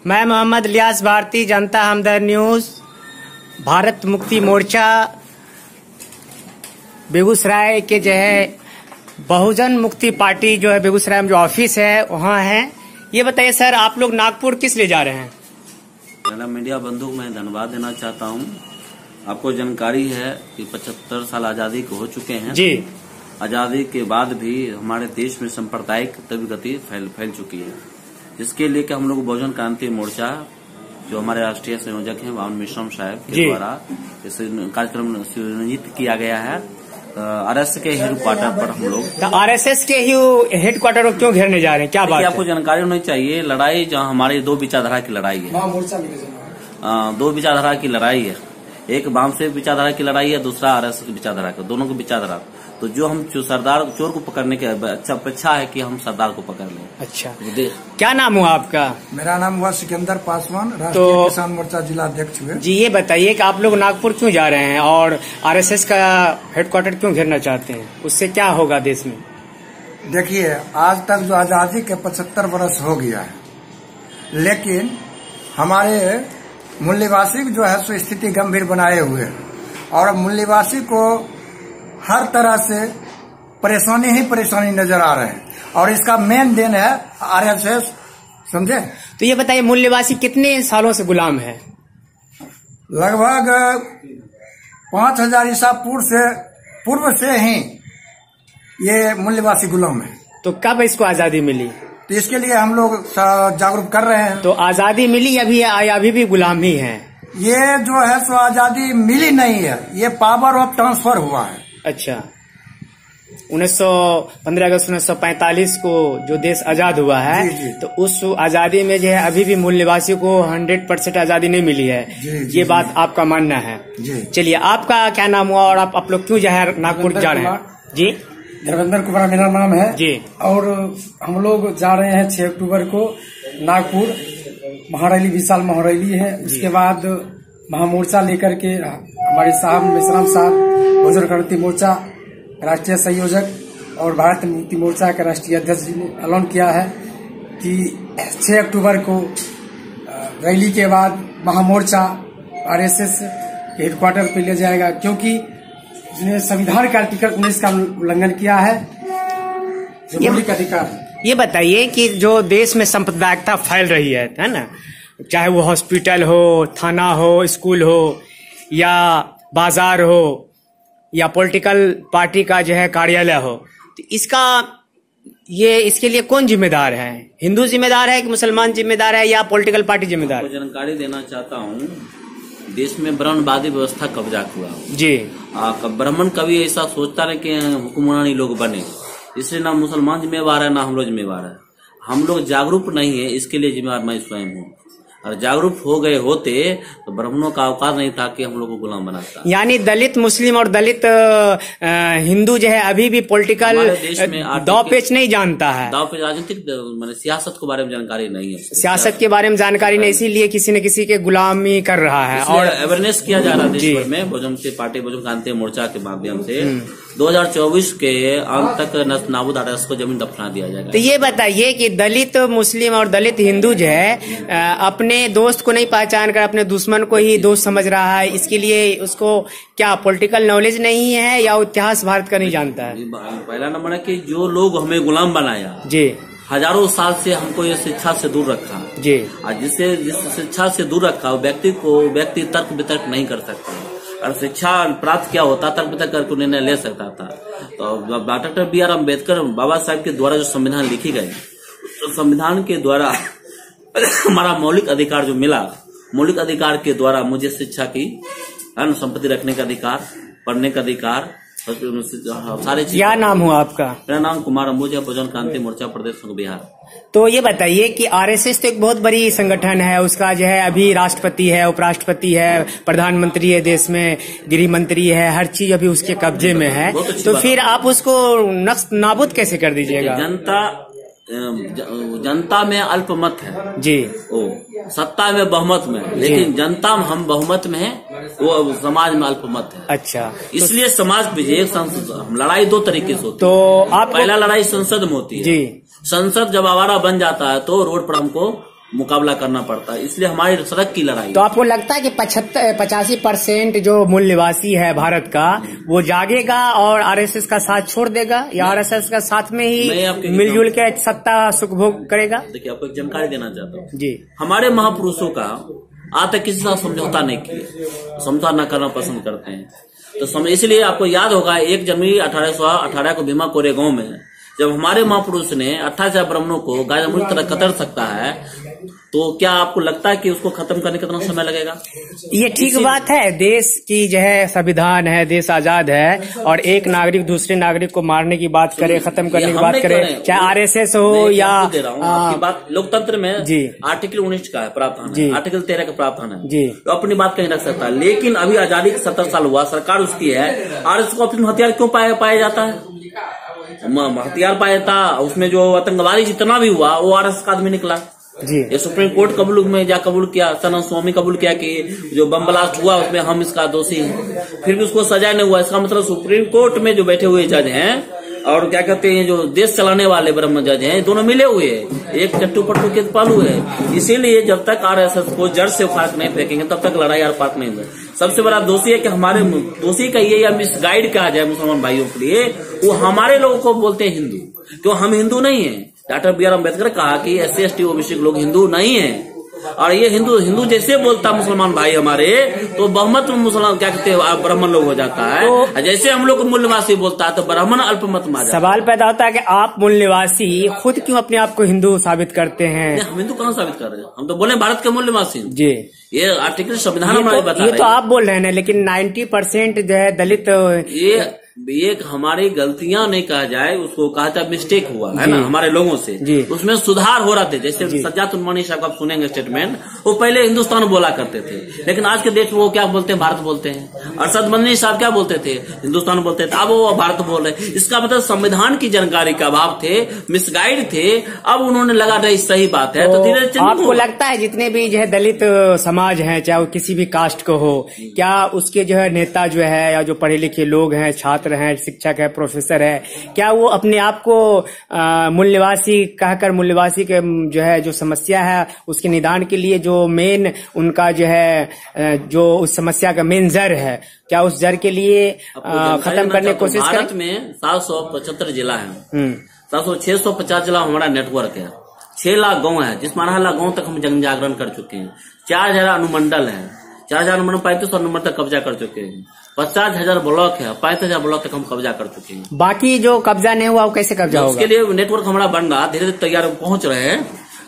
मैं मोहम्मद इलियास भारती, जनता हमदर्द न्यूज, भारत मुक्ति मोर्चा बेगूसराय के जो है बहुजन मुक्ति पार्टी जो है बेगूसराय में जो ऑफिस है वहाँ है। ये बताइए सर, आप लोग नागपुर किस लिए जा रहे हैं? पहला मीडिया बंधु मैं धन्यवाद देना चाहता हूँ। आपको जानकारी है कि 75 साल आजादी को हो चुके हैं जी। आजादी के बाद भी हमारे देश में सांप्रदायिक गति फैल चुकी है, जिसके लिए कि हम लोग बहुजन क्रांति मोर्चा जो हमारे राष्ट्रीय संयोजक हैं वामन मिश्रम साहब के द्वारा इस कार्यक्रम सुनियोजित किया गया है। आरएसएस के हेडक्वार्टर पर हम लोग आरएसएस के ही हेडक्वार्टर को क्यों घेरने जा रहे हैं, क्या बात है? आपको जानकारी होनी चाहिए। लड़ाई जहाँ हमारी दो विचारधारा की लड़ाई है, दो विचारधारा की लड़ाई है। एक वाम से विचारधारा की लड़ाई है, दूसरा आरएसएस की विचारधारा की, दोनों की विचारधारा। तो जो हम सरदार चोर को पकड़ने की अपेक्षा है कि हम सरदार को पकड़ लें। अच्छा, क्या नाम हुआ आपका? मेरा नाम हुआ सिकंदर पासवान, राष्ट्रीय किसान मोर्चा जिला अध्यक्ष हुए। जी, ये बताइए कि आप लोग नागपुर क्यों जा रहे हैं और आरएसएस का हेडक्वार्टर क्यों घेरना चाहते हैं? उससे क्या होगा देश में? देखिए, आज तक जो आजादी के 75 वर्ष हो गया है, लेकिन हमारे मूल्यवासी जो है सो स्थिति गंभीर बनाए हुए है और मूल्यवासी को हर तरह से परेशानी ही परेशानी नजर आ रहे हैं और इसका मेन देन है आरएसएस, समझे? तो ये बताइए, मूल्यवासी कितने सालों से गुलाम है? लगभग 5000 ईसा पूर्व से ही ये मूल्यवासी गुलाम है। तो कब इसको आजादी मिली? तो इसके लिए हम लोग जागरूक कर रहे हैं। तो आजादी मिली अभी भी गुलाम ही है? ये जो है सो आजादी मिली नहीं है, ये पावर ऑफ ट्रांसफर हुआ है। अच्छा, 15 अगस्त 1945 को जो देश आजाद हुआ है, जी। तो उस आजादी में जो है अभी भी मूल्यवासी को 100% आजादी नहीं मिली है। जी, ये बात आपका मानना है? जी। चलिए, आपका क्या नाम हुआ और आप लोग क्यों जो है नागपुर जा रहे हैं? जी, धर्मेंद्र कुमार मेरा नाम है जी। और हम लोग जा रहे हैं 6 अक्टूबर को नागपुर। महारैली, विशाल महारैली है। उसके बाद महामोर्चा लेकर के हमारे साहब मिश्राम साहब बहुजन क्रांति मोर्चा राष्ट्रीय संयोजक और भारत मुक्ति मोर्चा के राष्ट्रीय अध्यक्ष जी ने ऐलान किया है कि 6 अक्टूबर को रैली के बाद महामोर्चा आरएसएस के हेडक्वार्टर पे ले जाएगा, क्योंकि जिन्हें संविधान का आर्टिकल 19 का उल्लंघन किया है, जो मौलिक अधिकार है। ये बताइए कि जो देश में सांप्रदायिकता फैल रही है ना, चाहे वो हॉस्पिटल हो, थाना हो, स्कूल हो या बाजार हो या पॉलिटिकल पार्टी का जो है कार्यालय हो, तो इसके लिए कौन जिम्मेदार है? हिंदू जिम्मेदार है कि मुसलमान जिम्मेदार है या पॉलिटिकल पार्टी जिम्मेदार है? जानकारी देना चाहता हूँ। देश में ब्राह्मणवादी व्यवस्था कब्जा हुआ जी। ब्राह्मण कभी ऐसा सोचता है कि हुक्मरानी लोग बने, इसलिए ना मुसलमान जिम्मेवार है ना हम लोग जिम्मेवार है। हम लोग जागरूक नहीं है, इसके लिए जिम्मेवार मैं स्वयं हूँ। और जागरूक हो गए होते तो ब्राह्मणों का अवकाश नहीं था कि हम लोग को गुलाम बनाता। यानी दलित, मुस्लिम और दलित हिंदू जो है अभी भी पॉलिटिकल दाव पेच नहीं जानता है। दाव पेच राजनीतिक सियासत के बारे में जानकारी नहीं है। सियासत के बारे में जानकारी नहीं, इसीलिए किसी न किसी के गुलामी कर रहा है और अवेयरनेस किया जा रहा है देश भर में बहुजन पार्टी बहुजन क्रांति मोर्चा के माध्यम से 2024 के अंत तक नाबूद आरएसएस को जमीन दफना दिया जाएगा। तो ये बताइए कि दलित, मुस्लिम और दलित हिंदू जो है अपने दोस्त को नहीं पहचान कर अपने दुश्मन को ही दोस्त समझ रहा है, इसके लिए उसको क्या पॉलिटिकल नॉलेज नहीं है या इतिहास भारत का नहीं जानता है? पहला नंबर है कि जो लोग हमें गुलाम बनाया जी, हजारों साल से हमको ये शिक्षा से दूर रखा जी, और जिस शिक्षा से दूर रखा व्यक्ति तर्क वितर्क नहीं कर सकता। और शिक्षा प्राप्त क्या होता, तर्क वितर्क करके निर्णय ले सकता था। तो डॉक्टर BR अम्बेडकर बाबा साहब के द्वारा जो संविधान लिखी गई, तो संविधान के द्वारा हमारा मौलिक अधिकार जो मिला, मौलिक अधिकार के द्वारा मुझे शिक्षा की, संपत्ति रखने का अधिकार, पढ़ने का अधिकार, सारे चीज। क्या नाम हुआ आपका? मेरा नाम कुमार अंबुजा, बहुजन क्रांति मोर्चा प्रदेश बिहार। तो ये बताइए कि आरएसएस तो एक बहुत बड़ी संगठन है, उसका जो है अभी राष्ट्रपति है, उपराष्ट्रपति है, प्रधानमंत्री है, देश में गृह मंत्री है, हर चीज अभी उसके कब्जे में है। तो फिर आप उसको नष्ट नाबूद कैसे कर दीजिएगा? जनता में अल्पमत है जी, वो सत्ता में बहुमत में, लेकिन जनता हम बहुमत में है, वो समाज में अल्पमत है। अच्छा, इसलिए समाज पे हम लड़ाई दो तरीके से होती है। तो आप पहला लड़ाई संसद में होती है जी। संसद जब आवारा बन जाता है तो रोड पर हमको मुकाबला करना पड़ता है, इसलिए हमारी सड़क की लड़ाई। तो आपको लगता है कि 85% जो मूल निवासी है भारत का वो जागेगा और आरएसएस का साथ छोड़ देगा, या आरएसएस का साथ में ही मिलजुल के सत्ता सुखभोग करेगा? देखिए, आपको एक जानकारी देना चाहता हूँ जी। हमारे महापुरुषों का आज तक किसी का समझौता नहीं किया, समझौता न करना पसंद करते हैं। तो इसलिए आपको याद होगा 1 जनवरी 1818 को भीमा कोरेगांव में जब हमारे महापुरुष ने 28,000 ब्राह्मणों को गाजामुरी तरह कतर सकता है, तो क्या आपको लगता है कि उसको खत्म करने कितना समय लगेगा? ये ठीक बात है। देश की जो है संविधान है, देश आजाद है, और एक नागरिक दूसरे नागरिक को मारने की बात करे, खत्म करने की बात करे, चाहे आरएसएस हो या आपकी बात लोकतंत्र में जी आर्टिकल 19 का प्रावधान है, आर्टिकल 13 का प्रावधान है जी, तो अपनी बात कहीं रख सकता है। लेकिन अभी आजादी के 70 साल हुआ, सरकार उसकी है, आरएसएस को अपनी हथियार क्यों पाया जाता है? हथियार पाया था, उसमें जो आतंकवादी जितना भी हुआ वो आरएसएस का आदमी निकला जी। ये सुप्रीम कोर्ट कबूल में जा कबूल किया, सनम स्वामी कबूल किया कि जो बम ब्लास्ट हुआ उसमें हम इसका दोषी हैं, फिर भी उसको सजा नहीं हुआ। इसका मतलब सुप्रीम कोर्ट में जो बैठे हुए जज हैं और क्या कहते हैं जो देश चलाने वाले ब्रह्म जज हैं, दोनों मिले हुए हैं, एक चट्टू पट्टू के पालू है। इसीलिए जब तक आरएसएस को जड़ से उखाड़ नहीं फेंकेंगे तब तक लड़ाई आर पार नहीं हुई। सबसे बड़ा दोषी है कि हमारे दोषी का ये या मिसगाइड कहा जाए मुसलमान भाइयों के लिए, वो हमारे लोगों को बोलते हैं हिंदू, क्यों हम हिंदू नहीं है। डॉक्टर बी आर अम्बेडकर कहा कि SC ST OBC लोग हिंदू नहीं है, और ये हिंदू जैसे बोलता मुसलमान भाई हमारे, तो बहुमत में मुसलमान क्या कहते हैं ब्राह्मण लोग हो जाता है, तो जैसे हम लोग मूल निवासी बोलता है तो ब्राह्मण अल्पमत में। सवाल पैदा होता है कि आप मूल निवासी खुद क्यों अपने आप को हिंदू साबित करते हैं? हम हिंदू कहाँ साबित कर रहे हैं? हम तो बोले भारत के मूल निवासी जी। ये आर्टिकल संविधान हमारे बता रहे हैं। ये तो आप बोल रहे हैं, लेकिन 90% जो है दलित, ये हमारी गलतियां नहीं कहा जाए, उसको कहा था मिस्टेक हुआ है ना हमारे लोगों से, उसमें सुधार हो रहा थे। जैसे सज्जाद उन्मानी साहब आप सुनेंगे स्टेटमेंट, वो पहले हिंदुस्तान बोला करते थे, लेकिन आज के देश में वो क्या बोलते हैं? भारत बोलते हैं। अरशद मदनी साहब क्या बोलते थे? हिंदुस्तान बोलते थे, अब वो भारत बोल रहे। इसका मतलब संविधान की जानकारी का अभाव थे, मिसगाइड थे, अब उन्होंने लगा रही सही बात है तो धीरे धीरे। आपको लगता है जितने भी जो है दलित समाज है, चाहे वो किसी भी कास्ट को हो, क्या उसके जो है नेता जो है या जो पढ़े लिखे लोग हैं, छात्र हैं, शिक्षक है, प्रोफेसर है, क्या वो अपने आप को मूल निवासी कहकर मूल निवासी के जो है जो समस्या है उसके निदान के लिए जो मेन उनका जो है जो उस समस्या का मेन जड़ है, क्या उस जड़ के लिए खत्म करने की कोशिश करें? भारत में 775 जिला है, 650 जिला हमारा नेटवर्क है, 6 लाख गाँव है, जिस 12 लाख गाँव तक हम जन जागरण कर चुके हैं, 4000 अनुमंडल है, 4000 अनुमंडल 3500 नंबर तक कब्जा कर चुके हैं, 50,000 ब्लॉक है, 5,000 ब्लॉक तक हम कब्जा कर चुके हैं। बाकी जो कब्जा नहीं हुआ वो कैसे कब्जा होगा? उसके लिए नेटवर्क हमारा बन रहा, धीरे धीरे तैयार पहुंच रहे हैं,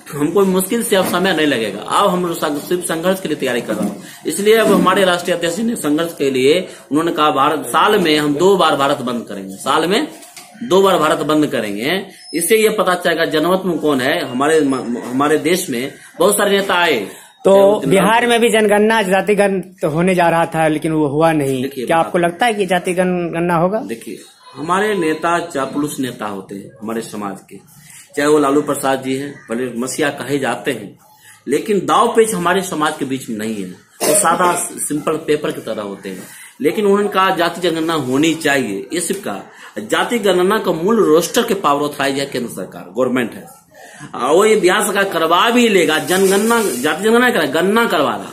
हमको मुश्किल से अब समय नहीं लगेगा। अब हम सिर्फ संघर्ष के लिए तैयारी कर रहे हैं, इसलिए अब हमारे राष्ट्रीय अध्यक्ष ने संघर्ष के लिए उन्होंने कहा भारत साल में हम 2 बार भारत बंद करेंगे, साल में 2 बार भारत बंद करेंगे। इससे ये पता चलेगा जनमत में कौन है। हमारे देश में बहुत सारे नेता आए, तो बिहार में भी जनगणना जाति गणना होने जा रहा था, लेकिन वो हुआ नहीं। क्या आपको लगता है कि जाति गणना होगा? देखिए, हमारे नेता चापलूस नेता होते हैं हमारे समाज के, चाहे वो लालू प्रसाद जी हैं, भले मसीहा कहे जाते हैं, लेकिन दाव पेच हमारे समाज के बीच में नहीं है। वो सादा सिंपल पेपर की तरह होते हैं, लेकिन उन्होंने कहा जाति जनगणना होनी चाहिए। ये सिर्फ कहा, जाति गणना का मूल रोस्टर के पावर ऑथराइज है केंद्र सरकार, गवर्नमेंट है, वो ये बिहार सरकार करवा भी लेगा। जनगणना जाति जनगणना करा, गणना करवा रहा,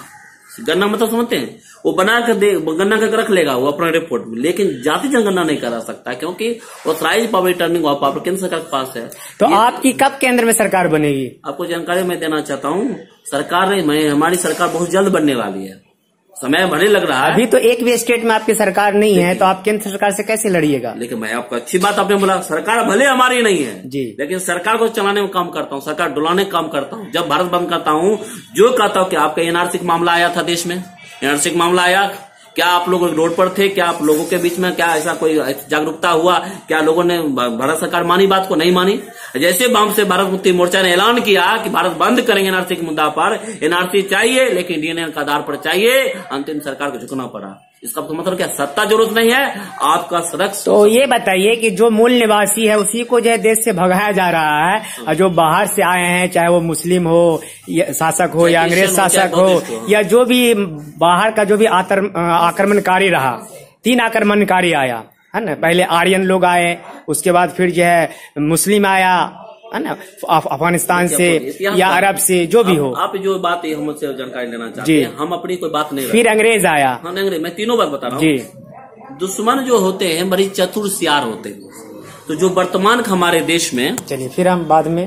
गणना मतलब समझते हैं, वो बना कर दे, गणना करके रख लेगा वो अपना रिपोर्ट में, लेकिन जाति जनगणना नहीं करा सकता, क्योंकि ऑथराइज पावर रिटर्निंग पावर केंद्र सरकार के पास है। तो आपकी कब केंद्र में सरकार बनेगी? आपको जानकारी मैं देना चाहता हूँ, सरकार नहीं, हमारी सरकार बहुत जल्द बनने वाली है, समय भले लग रहा है। अभी तो एक भी स्टेट में आपकी सरकार नहीं है, तो आप केंद्र सरकार से कैसे लड़िएगा? लेकिन मैं आपको अच्छी बात आपने बोला, सरकार भले हमारी नहीं है जी, लेकिन सरकार को चलाने में काम करता हूँ, सरकार डुलाने का काम करता हूँ। जब भारत बंद करता हूँ, जो कहता हूँ कि आपका एनआरसी का मामला आया था देश में, एनआरसी का मामला आया, क्या आप लोग रोड पर थे? क्या आप लोगों के बीच में क्या ऐसा कोई जागरूकता हुआ? क्या लोगों ने भारत सरकार मानी बात को? नहीं मानी। जैसे बम से भारत मुक्ति मोर्चा ने ऐलान किया कि भारत बंद करेंगे एनआरसी के मुद्दा पर, एनआरसी चाहिए लेकिन डीएनए का आधार पर चाहिए, अंतिम सरकार को झुकना पड़ा। इसका तो मतलब क्या, सत्ता जरूरत नहीं है, आपका सड़क। तो ये बताइए कि जो मूल निवासी है उसी को जो है देश से भगाया जा रहा है, और जो बाहर से आए हैं, चाहे वो मुस्लिम हो, शासक हो या अंग्रेज शासक हो, या जो भी बाहर का जो भी आक्रमणकारी रहा, 3 आक्रमणकारी आया है ना। पहले आर्यन लोग आए, उसके बाद फिर जो है मुस्लिम आया, है ना, अफगानिस्तान से या अरब से, जो भी हो। आप जो बात हमसे जानकारी लेना चाहते हैं, हम अपनी कोई बात नहीं, फिर अंग्रेज आया। हाँ, अंग्रेज, मैं तीनों बात बता रहा हूँ। दुश्मन जो होते हैं बड़ी चतुर सियार होते हैं। तो जो वर्तमान हमारे देश में, चलिए फिर हम बाद में